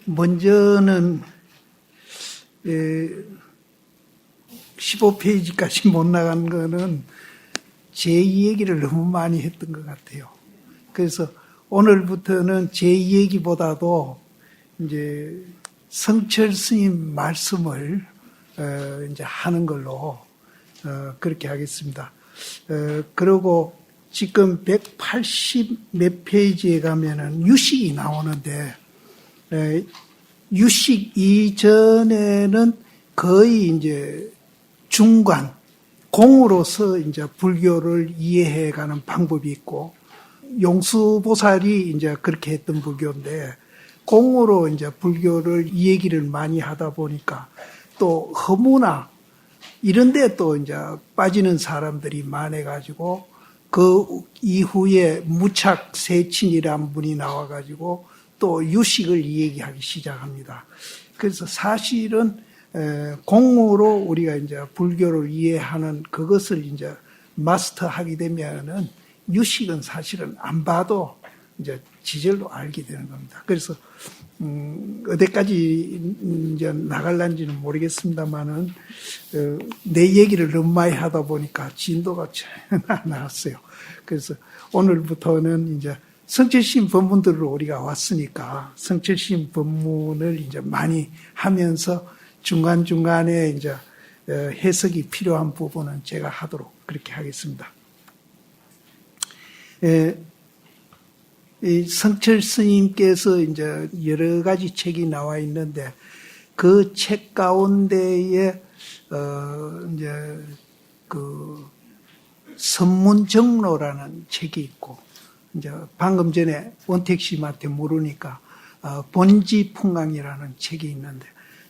먼저는 15페이지까지 못 나간 거는 제 얘기를 너무 많이 했던 것 같아요. 그래서 오늘부터는 제 얘기보다도 이제 성철 스님 말씀을 이제 하는 걸로 그렇게 하겠습니다. 그리고 지금 180 몇 페이지에 가면은 유식이 나오는데 유식 이전에는 거의 이제 중간 공으로서 이제 불교를 이해해가는 방법이 있고 용수보살이 이제 그렇게 했던 불교인데 공으로 이제 불교를 이 얘기를 많이 하다 보니까 또 허무나 이런데 또 이제 빠지는 사람들이 많아가지고 그 이후에 무착 세친이란 분이 나와가지고 또 유식을 얘기하기 시작합니다. 그래서 사실은 공으로 우리가 이제 불교를 이해하는 그것을 이제 마스터하게 되면은 유식은 사실은 안 봐도 이제 지절로 알게 되는 겁니다. 그래서 어디까지 이제 나갈란지는 모르겠습니다만은 내 얘기를 너무 많이 하다 보니까 진도가 전혀 안 나왔어요. 그래서 오늘부터는 이제 성철심 법문들로 우리가 왔으니까 성철심 법문을 이제 많이 하면서 중간중간에 이제 해석이 필요한 부분은 제가 하도록 그렇게 하겠습니다. 이 성철 스님께서 이제 여러 가지 책이 나와 있는데 그 책 가운데에 이제 그 선문정로라는 책이 있고 이제 방금 전에 원택 씨한테 물으니까 본지풍강이라는 책이 있는데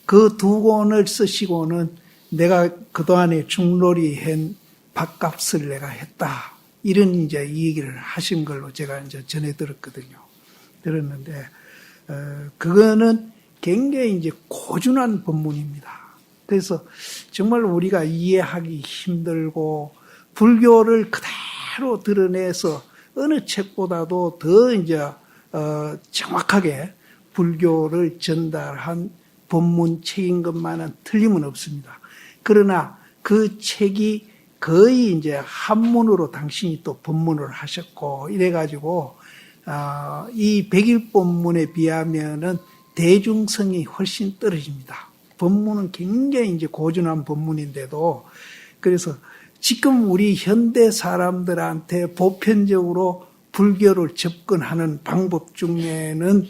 그 두 권을 쓰시고는 내가 그동안에 중놀이 한 밥값을 내가 했다. 이런 이제 이 얘기를 하신 걸로 제가 이제 전해 들었는데, 그거는 굉장히 이제 고준한 법문입니다. 그래서 정말 우리가 이해하기 힘들고, 불교를 그대로 드러내서 어느 책보다도 더 이제, 정확하게 불교를 전달한 법문 책인 것만은 틀림은 없습니다. 그러나 그 책이 거의 이제 한문으로 당신이 또 법문을 하셨고 이래가지고 이 백일법문에 비하면은 대중성이 훨씬 떨어집니다. 법문은 굉장히 이제 고준한 법문인데도 그래서 지금 우리 현대 사람들한테 보편적으로 불교를 접근하는 방법 중에는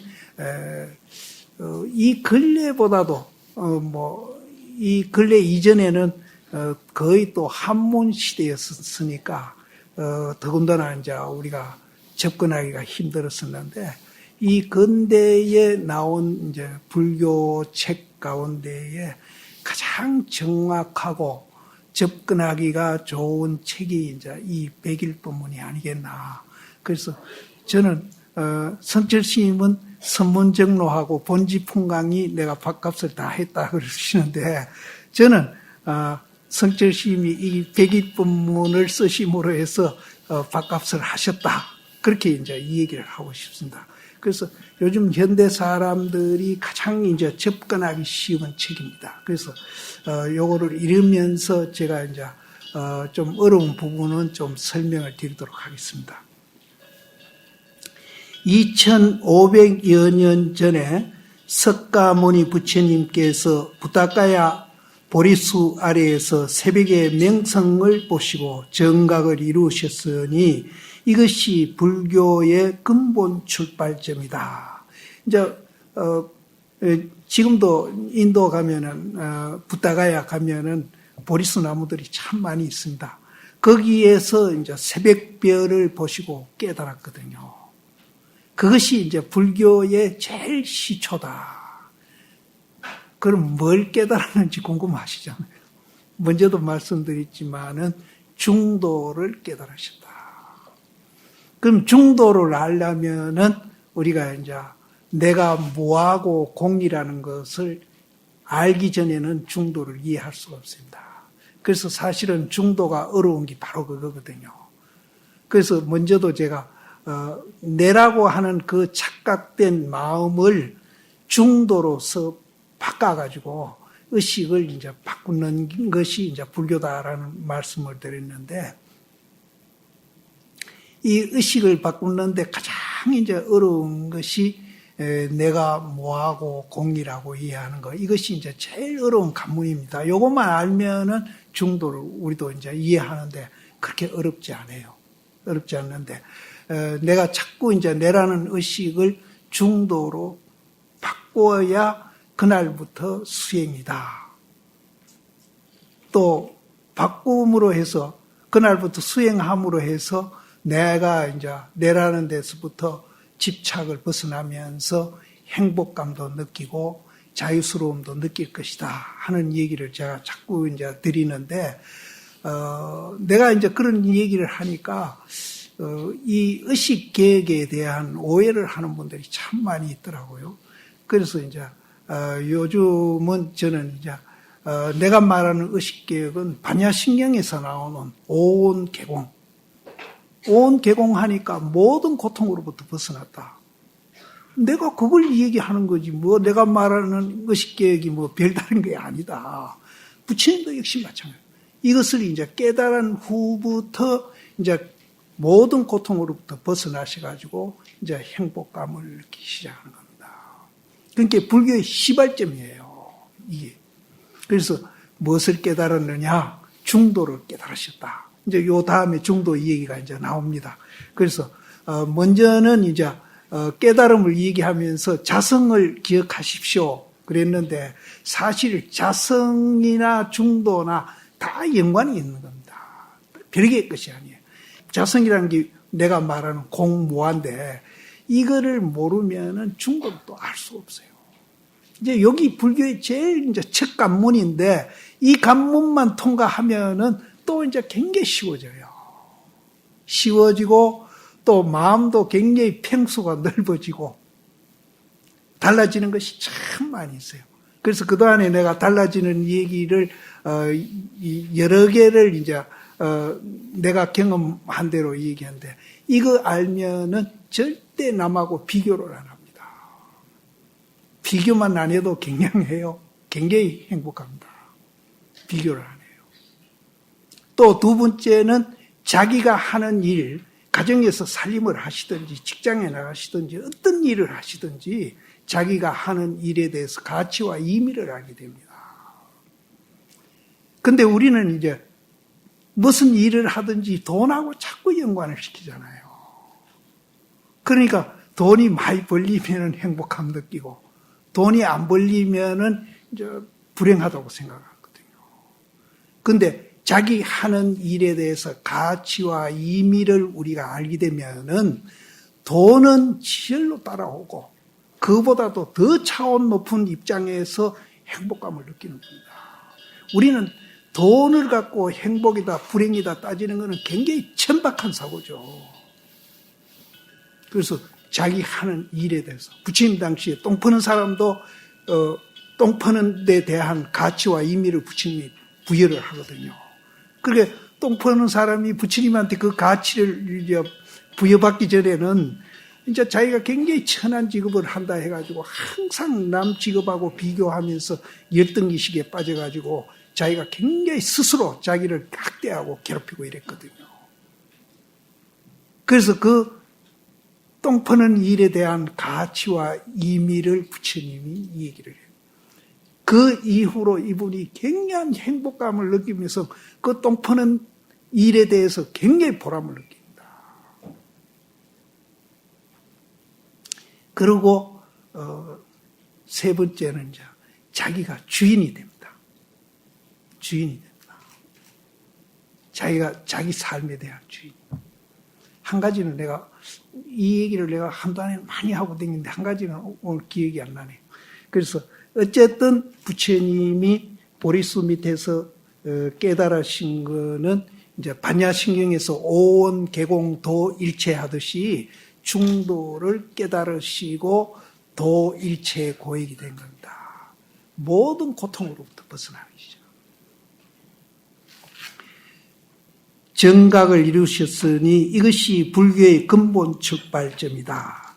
이 근래보다도 이 근래 이전에는 거의 또 한문 시대였으니까 더군다나 이제 우리가 접근하기가 힘들었었는데 이 근대에 나온 이제 불교 책 가운데에 가장 정확하고 접근하기가 좋은 책이 이제 이 백일법문이 아니겠나. 그래서 저는 성철 스님은 선문정로하고 본지풍강이 내가 밥값을 다 했다 그러시는데 저는 성철 스님이 이 백일법문을 쓰심으로 해서 밥값을 하셨다. 그렇게 이제 이 얘기를 하고 싶습니다. 그래서 요즘 현대 사람들이 가장 이제 접근하기 쉬운 책입니다. 그래서 요거를 읽으면서 제가 이제 좀 어려운 부분은 좀 설명을 드리도록 하겠습니다. 2500여 년 전에 석가모니 부처님께서 부타가야 보리수 아래에서 새벽의 명성을 보시고 정각을 이루셨으니 이것이 불교의 근본 출발점이다. 이제 지금도 인도 가면은 부타가야 가면은 보리수 나무들이 참 많이 있습니다. 거기에서 이제 새벽별을 보시고 깨달았거든요. 그것이 이제 불교의 제일 시초다. 그럼 뭘 깨달았는지 궁금하시잖아요. 먼저도 말씀드렸지만은 중도를 깨달으셨다. 그럼 중도를 알려면은 우리가 이제 내가 뭐하고 공이라는 것을 알기 전에는 중도를 이해할 수가 없습니다. 그래서 사실은 중도가 어려운 게 바로 그거거든요. 그래서 먼저도 제가 내라고 하는 그 착각된 마음을 중도로서 바꿔가지고 의식을 이제 바꾸는 것이 이제 불교다라는 말씀을 드렸는데, 이 의식을 바꾸는데 가장 이제 어려운 것이 내가 뭐하고 공이라고 이해하는 거. 이것이 이제 제일 어려운 관문입니다. 요것만 알면은 중도를 우리도 이제 이해하는데 그렇게 어렵지 않아요. 어렵지 않는데, 내가 자꾸 이제 내라는 의식을 중도로 바꿔야 그날부터 수행이다. 또 바꿈으로 해서 그날부터 수행함으로 해서 내가 이제 내라는 데서부터 집착을 벗어나면서 행복감도 느끼고 자유스러움도 느낄 것이다 하는 얘기를 제가 자꾸 이제 드리는데, 내가 이제 그런 얘기를 하니까 이 의식 계획에 대한 오해를 하는 분들이 참 많이 있더라고요. 그래서 이제 요즘은 저는 이제 내가 말하는 의식 계획은 반야신경에서 나오는 온 개공. 온 개공하니까 모든 고통으로부터 벗어났다. 내가 그걸 얘기하는 거지, 뭐, 내가 말하는 의식 계획이 뭐 별다른 게 아니다. 부처님도 역시 마찬가지예요. 이것을 이제 깨달은 후부터 이제 모든 고통으로부터 벗어나셔가지고 이제 행복감을 느끼기 시작하는 겁니다. 그러니까 불교의 시발점이에요, 이게. 그래서 무엇을 깨달았느냐? 중도를 깨달으셨다. 이제 요 다음에 중도 얘기가 이제 나옵니다. 그래서 먼저는 이제 깨달음을 얘기하면서 자성을 기억하십시오 그랬는데, 사실 자성이나 중도나 다 연관이 있는 겁니다. 별개의 것이 아니에요. 자성이라는 게 내가 말하는 공무한데, 이거를 모르면은 중도를 또 알 수 없어요. 이제 여기 불교의 제일 이제 첫 관문인데, 이 관문만 통과하면은 또 이제 굉장히 쉬워져요. 쉬워지고 또 마음도 굉장히 평수가 넓어지고 달라지는 것이 참 많이 있어요. 그래서 그동안에 내가 달라지는 얘기를 여러 개를 이제 내가 경험한 대로 얘기하는데, 이거 알면은 절대 남하고 비교를 안 합니다. 비교만 안 해도 굉장해요. 굉장히 행복합니다. 비교를 안 해요. 또 두 번째는 자기가 하는 일, 가정에서 살림을 하시든지 직장에 나가시든지 어떤 일을 하시든지 자기가 하는 일에 대해서 가치와 의미를 알게 됩니다. 근데 우리는 이제 무슨 일을 하든지 돈하고 자꾸 연관을 시키잖아요. 그러니까 돈이 많이 벌리면 행복함 느끼고, 돈이 안 벌리면은 이제 불행하다고 생각하거든요. 근데 자기 하는 일에 대해서 가치와 의미를 우리가 알게 되면은 돈은 지열로 따라오고 그보다도 더 차원 높은 입장에서 행복감을 느끼는 겁니다. 우리는 돈을 갖고 행복이다 불행이다 따지는 것은 굉장히 천박한 사고죠. 그래서 자기 하는 일에 대해서, 부처님 당시에 똥 퍼는 사람도 똥 퍼는 데 대한 가치와 의미를 부처님이 부여를 하거든요. 그러니까 똥 퍼는 사람이 부처님한테 그 가치를 이제 부여받기 전에는 이제 자기가 굉장히 천한 직업을 한다 해가지고 항상 남 직업하고 비교하면서 열등의식에 빠져가지고 자기가 굉장히 스스로 자기를 학대하고 괴롭히고 이랬거든요. 그래서 그 똥 퍼는 일에 대한 가치와 의미를 부처님이 얘기를 해요. 그 이후로 이분이 굉장한 행복감을 느끼면서 그 똥 퍼는 일에 대해서 굉장히 보람을 느낍니다. 그리고 세 번째는 이제 자기가 주인이 됩니다. 주인이 됩니다. 자기가 자기 삶에 대한 주인. 한 가지는 이 얘기를 내가 한동안에 많이 하고 다니는데 한 가지는 오늘 기억이 안 나네요. 그래서 어쨌든 부처님이 보리수 밑에서 깨달으신 거는 이제 반야신경에서 오온 개공도 일체하듯이 중도를 깨달으시고 도 일체의 고액이 된 겁니다. 모든 고통으로부터 벗어나시죠. 정각을 이루셨으니 이것이 불교의 근본 출발점이다.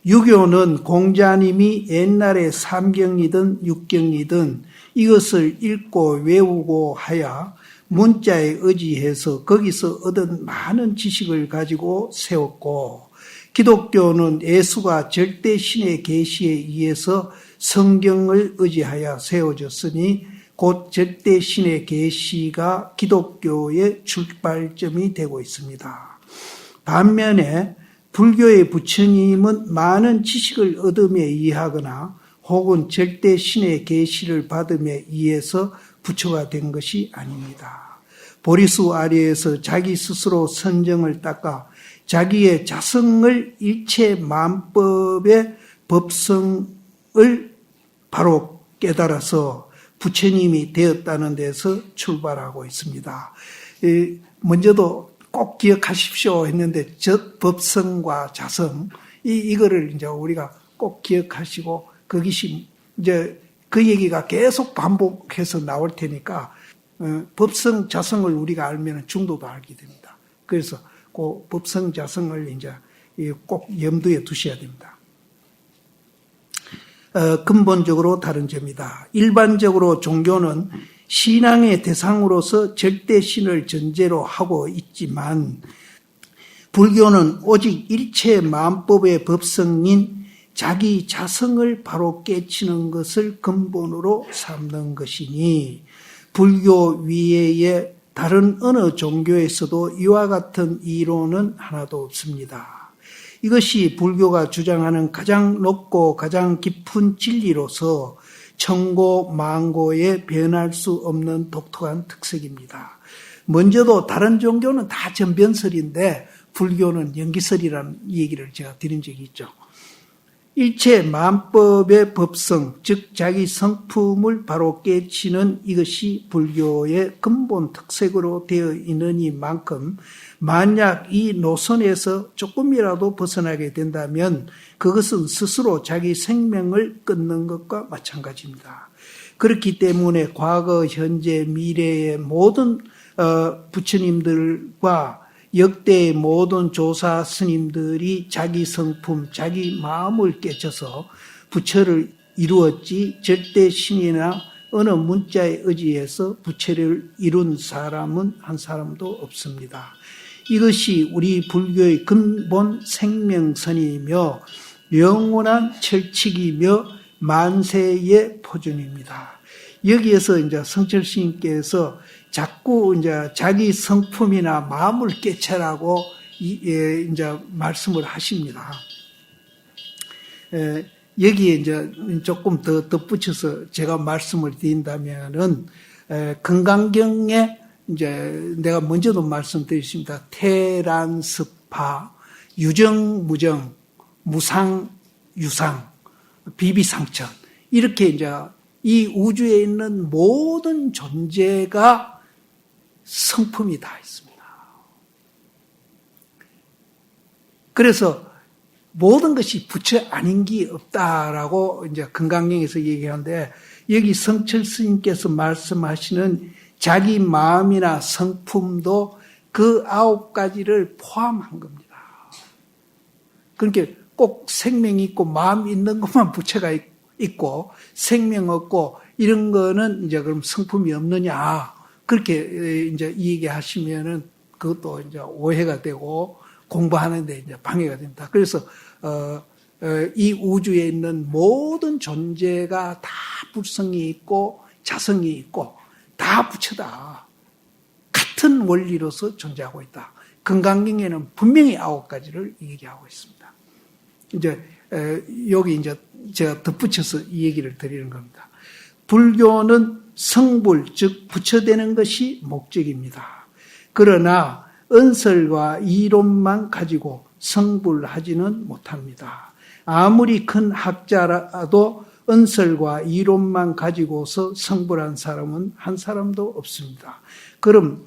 유교는 공자님이 옛날에 삼경이든 육경이든 이것을 읽고 외우고 하여 문자에 의지해서 거기서 얻은 많은 지식을 가지고 세웠고, 기독교는 예수가 절대 신의 계시에 의해서 성경을 의지하여 세워졌으니 곧 절대 신의 계시가 기독교의 출발점이 되고 있습니다. 반면에 불교의 부처님은 많은 지식을 얻음에 의하거나 혹은 절대 신의 계시를 받음에 의해서 부처가 된 것이 아닙니다. 보리수 아래에서 자기 스스로 선정을 닦아 자기의 자성을 일체 만법의 법성을 바로 깨달아서 부처님이 되었다는 데서 출발하고 있습니다. 먼저도 꼭 기억하십시오 했는데 법성과 자성 이거를 이제 우리가 꼭 기억하시고 그것이 이제 그 얘기가 계속 반복해서 나올 테니까 법성 자성을 우리가 알면 중도도 알게 됩니다. 그래서 그 법성 자성을 이제 꼭 염두에 두셔야 됩니다. 근본적으로 다른 점이다. 일반적으로 종교는 신앙의 대상으로서 절대 신을 전제로 하고 있지만 불교는 오직 일체 만법의 법성인 자기 자성을 바로 깨치는 것을 근본으로 삼는 것이니 불교 위에의 다른 어느 종교에서도 이와 같은 이론은 하나도 없습니다. 이것이 불교가 주장하는 가장 높고 가장 깊은 진리로서 천고 만고에 변할 수 없는 독특한 특색입니다. 먼저도 다른 종교는 다 전변설인데 불교는 연기설이라는 얘기를 제가 드린 적이 있죠. 일체 만법의 법성, 즉 자기 성품을 바로 깨치는 이것이 불교의 근본 특색으로 되어 있느니만큼 만약 이 노선에서 조금이라도 벗어나게 된다면 그것은 스스로 자기 생명을 끊는 것과 마찬가지입니다. 그렇기 때문에 과거, 현재, 미래의 모든 부처님들과 역대의 모든 조사 스님들이 자기 성품, 자기 마음을 깨쳐서 부처를 이루었지 절대 신이나 어느 문자에 의지해서 부처를 이룬 사람은 한 사람도 없습니다. 이것이 우리 불교의 근본 생명선이며 영원한 철칙이며 만세의 표준입니다. 여기에서 이제 성철 스님께서 자꾸 이제 자기 성품이나 마음을 깨쳐라고 이제 말씀을 하십니다. 여기에 이제 조금 더 덧붙여서 제가 말씀을 드린다면은 금강경에 이제 내가 먼저도 말씀드렸습니다. 태란습파, 유정무정, 무상유상, 비비상천 이렇게 이제 이 우주에 있는 모든 존재가 성품이 다 있습니다. 그래서 모든 것이 부처 아닌 게 없다라고 이제 금강경에서 얘기하는데 여기 성철 스님께서 말씀하시는 자기 마음이나 성품도 그 9가지를 포함한 겁니다. 그러니까 꼭 생명이 있고 마음 있는 것만 부처가 있고 생명 없고 이런 거는 이제 그럼 성품이 없느냐 그렇게 이제 얘기하시면은 그것도 이제 오해가 되고 공부하는데 이제 방해가 됩니다. 그래서 이 우주에 있는 모든 존재가 다 불성이 있고 자성이 있고 다 부처다. 같은 원리로서 존재하고 있다. 금강경에는 분명히 9가지를 얘기하고 있습니다. 이제 여기 이제 제가 덧붙여서 이 얘기를 드리는 겁니다. 불교는 성불, 즉 부처되는 것이 목적입니다. 그러나 언설과 이론만 가지고 성불하지는 못합니다. 아무리 큰 학자라도 언설과 이론만 가지고서 성불한 사람은 한 사람도 없습니다. 그럼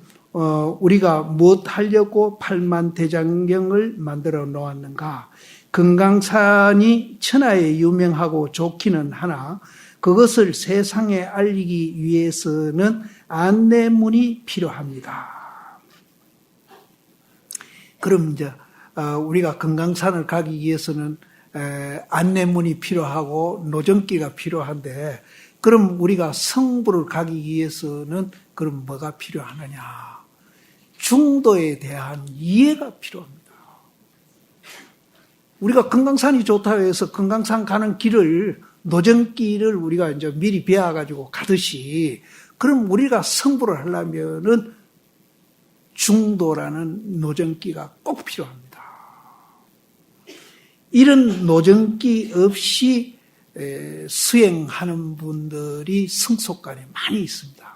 우리가 무엇 하려고 팔만대장경을 만들어 놓았는가? 금강산이 천하에 유명하고 좋기는 하나 그것을 세상에 알리기 위해서는 안내문이 필요합니다. 그럼 이제 우리가 금강산을 가기 위해서는 안내문이 필요하고 노전기가 필요한데 그럼 우리가 성부를 가기 위해서는 그럼 뭐가 필요하느냐? 중도에 대한 이해가 필요합니다. 우리가 금강산이 좋다고 해서 금강산 가는 길을 노전길을 우리가 이제 미리 배워가지고 가듯이 그럼 우리가 성부를 하려면은 중도라는 노전기가 꼭 필요합니다. 이런 노전기 없이 수행하는 분들이 성속관에 많이 있습니다.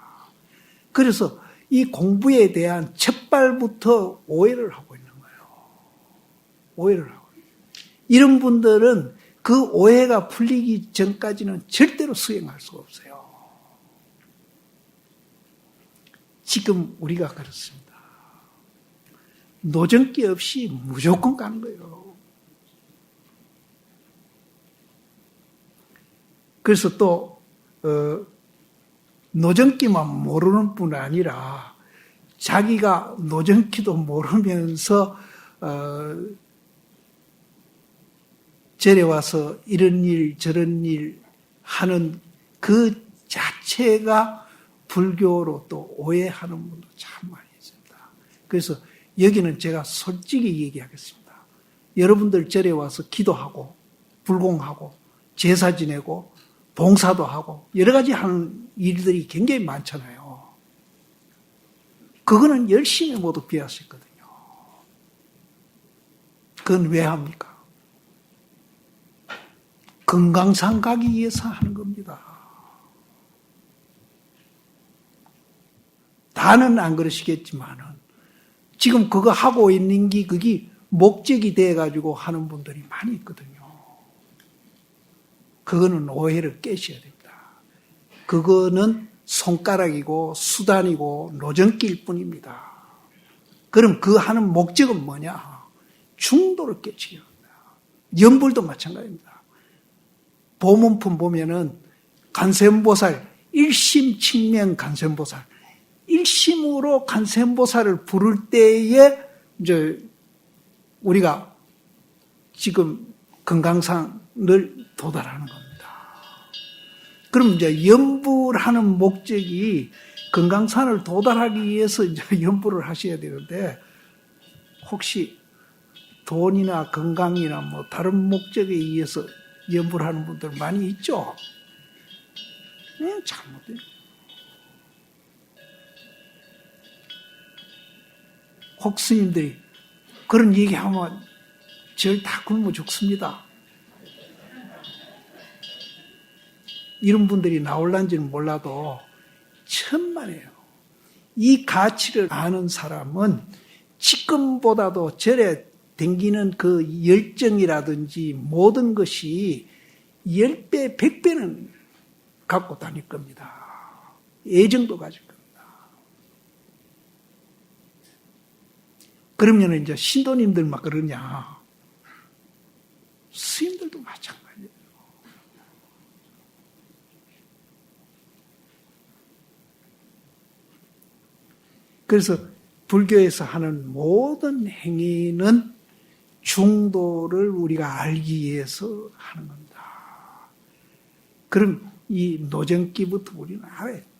그래서 이 공부에 대한 첫발부터 오해를 하고 있는 거예요. 오해를 하고. 이런 분들은 그 오해가 풀리기 전까지는 절대로 수행할 수가 없어요. 지금 우리가 그렇습니다. 노전기 없이 무조건 가는 거예요. 그래서 또 노전기만 모르는 뿐 아니라 자기가 노전기도 모르면서 절에 와서 이런 일 저런 일 하는 그 자체가 불교로 또 오해하는 분도 참 많이 있습니다. 그래서 여기는 제가 솔직히 얘기하겠습니다. 여러분들 절에 와서 기도하고 불공하고 제사 지내고 봉사도 하고 여러 가지 하는 일들이 굉장히 많잖아요. 그거는 열심히 모두 배웠었거든요. 그건 왜 합니까? 금강산 가기 위해서 하는 겁니다. 다는 안 그러시겠지만은 지금 그거 하고 있는 게 그게 목적이 돼가지고 하는 분들이 많이 있거든요. 그거는 오해를 깨셔야 됩니다. 그거는 손가락이고 수단이고 노전길 뿐입니다. 그럼 그 하는 목적은 뭐냐? 중도를 깨치게 합니다. 연불도 마찬가지입니다. 보문품 보면은 간센보살, 일심칭명 간센보살, 일심으로 간센보살을 부를 때에 이제 우리가 지금 금강산을 도달하는 겁니다. 그럼 이제 연불하는 목적이 금강산을 도달하기 위해서 이제 연불을 하셔야 되는데 혹시 돈이나 건강이나 뭐 다른 목적에 의해서 연불하는 분들 많이 있죠? 네, 잘못돼요. 혹 스님들이 그런 얘기하면 절 다 굶어 죽습니다. 이런 분들이 나올란지는 몰라도 천만에요. 이 가치를 아는 사람은 지금보다도 절에 댕기는 그 열정이라든지 모든 것이 10배, 100배는 갖고 다닐 겁니다. 애정도 가질 겁니다. 그러면 이제 신도님들 막 그러냐. 스님들도 마찬가지예요. 그래서 불교에서 하는 모든 행위는 중도를 우리가 알기 위해서 하는 겁니다. 그럼 이 노전기부터 우리는 알아야 돼요.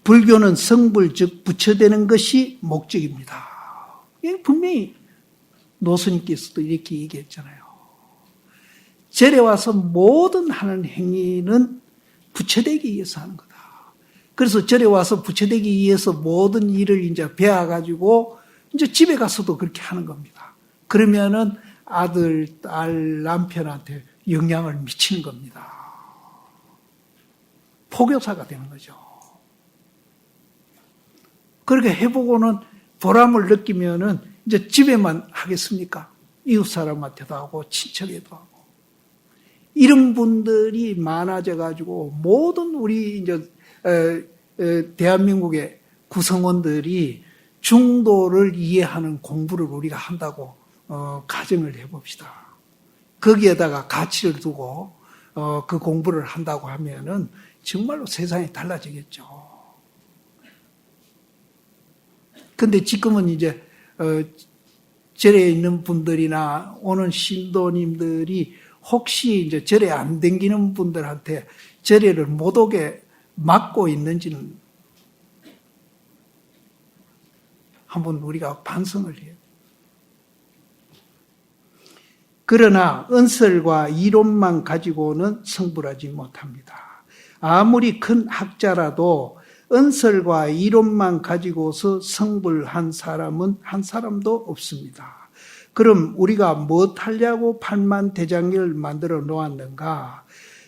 불교는 성불 즉 부처되는 것이 목적입니다. 분명히 노스님께서도 이렇게 얘기했잖아요. 절에 와서 모든 하는 행위는 부처되기 위해서 하는 거다. 그래서 절에 와서 부처되기 위해서 모든 일을 이제 배워가지고 이제 집에 가서도 그렇게 하는 겁니다. 그러면은 아들, 딸, 남편한테 영향을 미치는 겁니다. 포교사가 되는 거죠. 그렇게 해보고는 보람을 느끼면은 이제 집에만 하겠습니까? 이웃 사람한테도 하고 친척에도 하고 이런 분들이 많아져가지고 모든 우리 이제 대한민국의 구성원들이 중도를 이해하는 공부를 우리가 한다고 가정을 해봅시다. 거기에다가 가치를 두고 그 공부를 한다고 하면은 정말로 세상이 달라지겠죠. 근데 지금은 이제 절에 있는 분들이나 오는 신도님들이 혹시 이제 절에 안 댕기는 분들한테 절에를 못 오게 막고 있는지는 한번 우리가 반성을 해요. 그러나 은설과 이론만 가지고는 성불하지 못합니다. 아무리 큰 학자라도 은설과 이론만 가지고서 성불한 사람은 한 사람도 없습니다. 그럼 우리가 무엇하려고 팔만대장경을 만들어 놓았는가?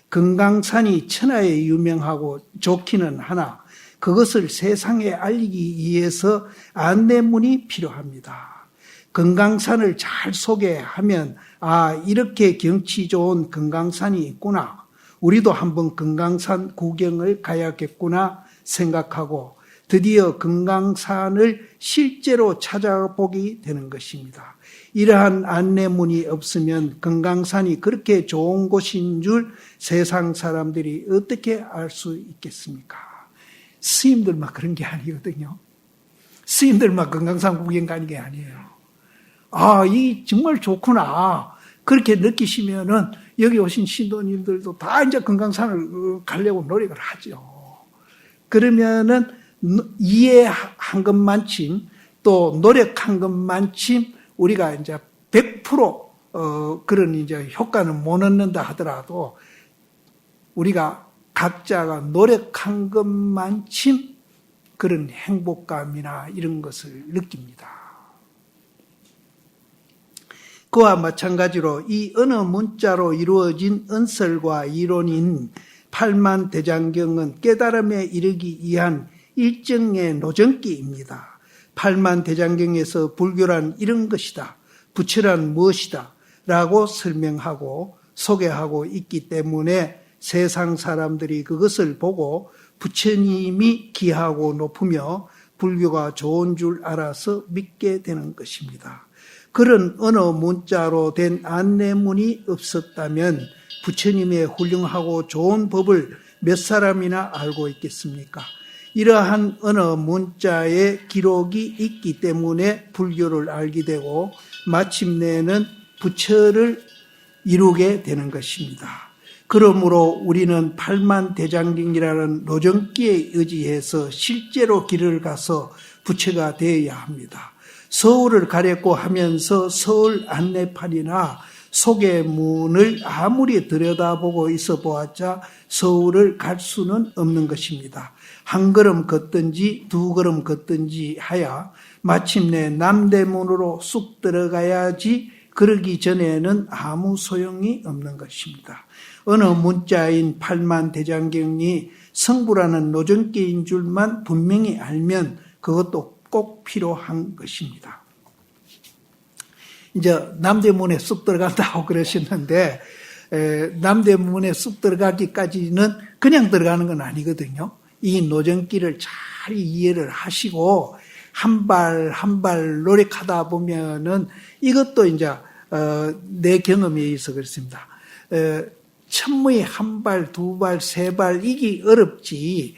금강산이 천하에 유명하고 좋기는 하나 그것을 세상에 알리기 위해서 안내문이 필요합니다. 금강산을 잘 소개하면 이렇게 경치 좋은 금강산이 있구나. 우리도 한번 금강산 구경을 가야겠구나 생각하고 드디어 금강산을 실제로 찾아보게 되는 것입니다. 이러한 안내문이 없으면 금강산이 그렇게 좋은 곳인 줄 세상 사람들이 어떻게 알 수 있겠습니까? 스님들만 그런 게 아니거든요. 스님들만 금강산 구경 가는 게 아니에요. 이 정말 좋구나. 그렇게 느끼시면은 여기 오신 신도님들도 다 이제 금강산을 가려고 노력을 하죠. 그러면은 이해한 것만큼 또 노력한 것만큼 우리가 이제 100% 그런 이제 효과는 못 얻는다 하더라도 우리가 각자가 노력한 것만큼 그런 행복감이나 이런 것을 느낍니다. 그와 마찬가지로 이 어느 문자로 이루어진 은설과 이론인 팔만대장경은 깨달음에 이르기 위한 일정의 노전기입니다. 팔만대장경에서 불교란 이런 것이다. 부처란 무엇이다. 라고 설명하고 소개하고 있기 때문에 세상 사람들이 그것을 보고 부처님이 귀하고 높으며 불교가 좋은 줄 알아서 믿게 되는 것입니다. 그런 어느 문자로 된 안내문이 없었다면 부처님의 훌륭하고 좋은 법을 몇 사람이나 알고 있겠습니까? 이러한 어느 문자의 기록이 있기 때문에 불교를 알게 되고 마침내는 부처를 이루게 되는 것입니다. 그러므로 우리는 팔만대장경이라는 노전기에 의지해서 실제로 길을 가서 부처가 되어야 합니다. 서울을 가려고 하면서 서울 안내판이나 소개문을 아무리 들여다보고 있어 보았자 서울을 갈 수는 없는 것입니다. 한 걸음 걷든지 두 걸음 걷든지 하야 마침내 남대문으로 쑥 들어가야지 그러기 전에는 아무 소용이 없는 것입니다. 어느 문자인 팔만대장경이 성불하는 노전기인 줄만 분명히 알면 그것도 꼭 필요한 것입니다. 이제 남대문에 쑥 들어간다고 그러셨는데 남대문에 쑥 들어가기까지는 그냥 들어가는 건 아니거든요. 이 노전기를 잘 이해를 하시고 한 발 한 발 노력하다 보면은 이것도 이제 내 경험에 의해서 그렇습니다. 천무에 한 발, 두 발, 세 발 이기 어렵지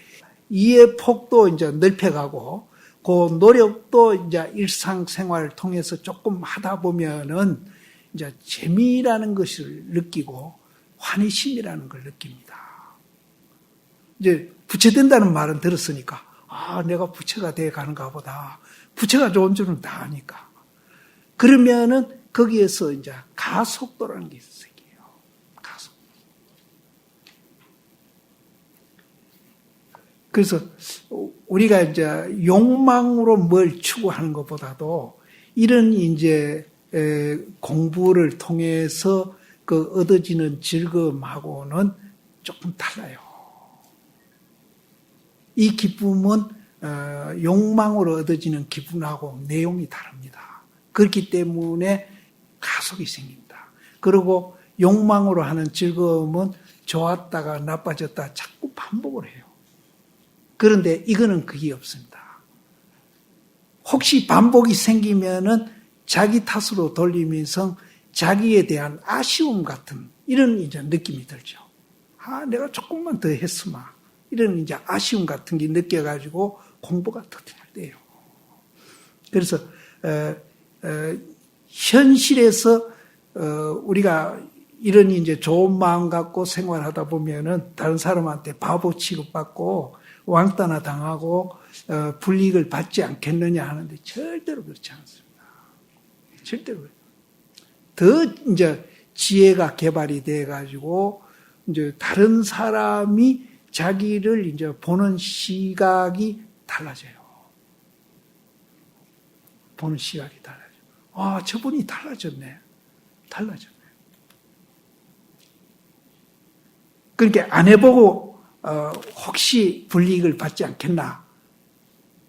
이해 폭도 이제 넓혀가고 그 노력도 이제 일상생활을 통해서 조금 하다 보면은 이제 재미라는 것을 느끼고 환희심이라는 걸 느낍니다. 이제 부처된다는 말은 들었으니까 내가 부처가 돼 가는가 보다. 부처가 좋은 줄은 다 아니까. 그러면은 거기에서 이제 가속도라는 게 생겨요. 가속. 그래서 우리가 이제 욕망으로 뭘 추구하는 것보다도 이런 이제 공부를 통해서 그 얻어지는 즐거움하고는 조금 달라요. 이 기쁨은 욕망으로 얻어지는 기쁨하고 내용이 다릅니다. 그렇기 때문에 가속이 생깁니다. 그리고 욕망으로 하는 즐거움은 좋았다가 나빠졌다 자꾸 반복을 해요. 그런데 이거는 그게 없습니다. 혹시 반복이 생기면은 자기 탓으로 돌리면서 자기에 대한 아쉬움 같은 이런 이제 느낌이 들죠. 내가 조금만 더 했으면 이런 이제 아쉬움 같은 게 느껴가지고 공부가 더 잘 돼요. 그래서 현실에서 우리가 이런 이제 좋은 마음 갖고 생활하다 보면은 다른 사람한테 바보 취급받고 왕따나 당하고 불이익을 받지 않겠느냐 하는데 절대로 그렇지 않습니다. 절대로. 더 이제 지혜가 개발이 돼 가지고 이제 다른 사람이 자기를 이제 보는 시각이 달라져요. 보는 시각이 달라져요. 아, 저분이 달라졌네. 달라졌네. 그러니까 안 해보고 혹시 불이익을 받지 않겠나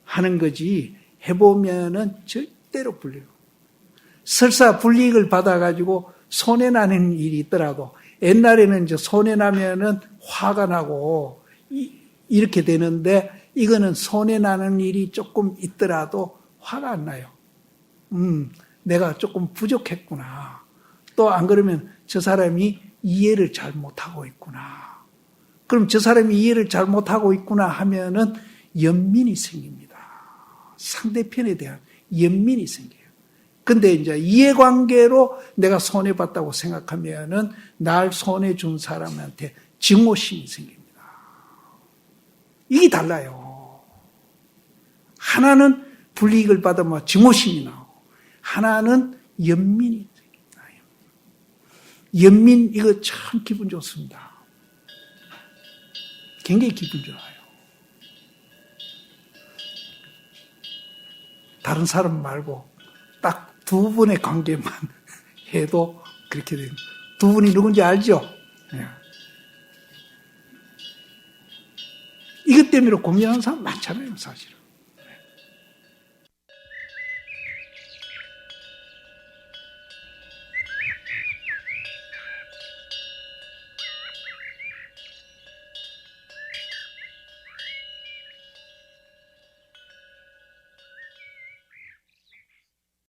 하는 거지 해보면은 절대로 불이익. 설사 불이익을 받아가지고 손해나는 일이 있더라도 옛날에는 이제 손해나면은 화가 나고 이렇게 되는데 이거는 손해나는 일이 조금 있더라도 화가 안 나요. 내가 조금 부족했구나. 또 안 그러면 저 사람이 이해를 잘 못하고 있구나. 그럼 저 사람이 이해를 잘 못하고 있구나 하면은 연민이 생깁니다. 상대편에 대한 연민이 생겨요. 근데 이제 이해관계로 내가 손해봤다고 생각하면은 날 손해준 사람한테 증오심이 생깁니다. 이게 달라요. 하나는 불이익을 받으면 증오심이 나오고, 하나는 연민이 생깁니다. 연민, 이거 참 기분 좋습니다. 굉장히 기분 좋아요. 다른 사람 말고 딱 두 분의 관계만 해도 그렇게 됩니다. 두 분이 누군지 알죠? 네. 이것 때문에 고민하는 사람 많잖아요, 사실은.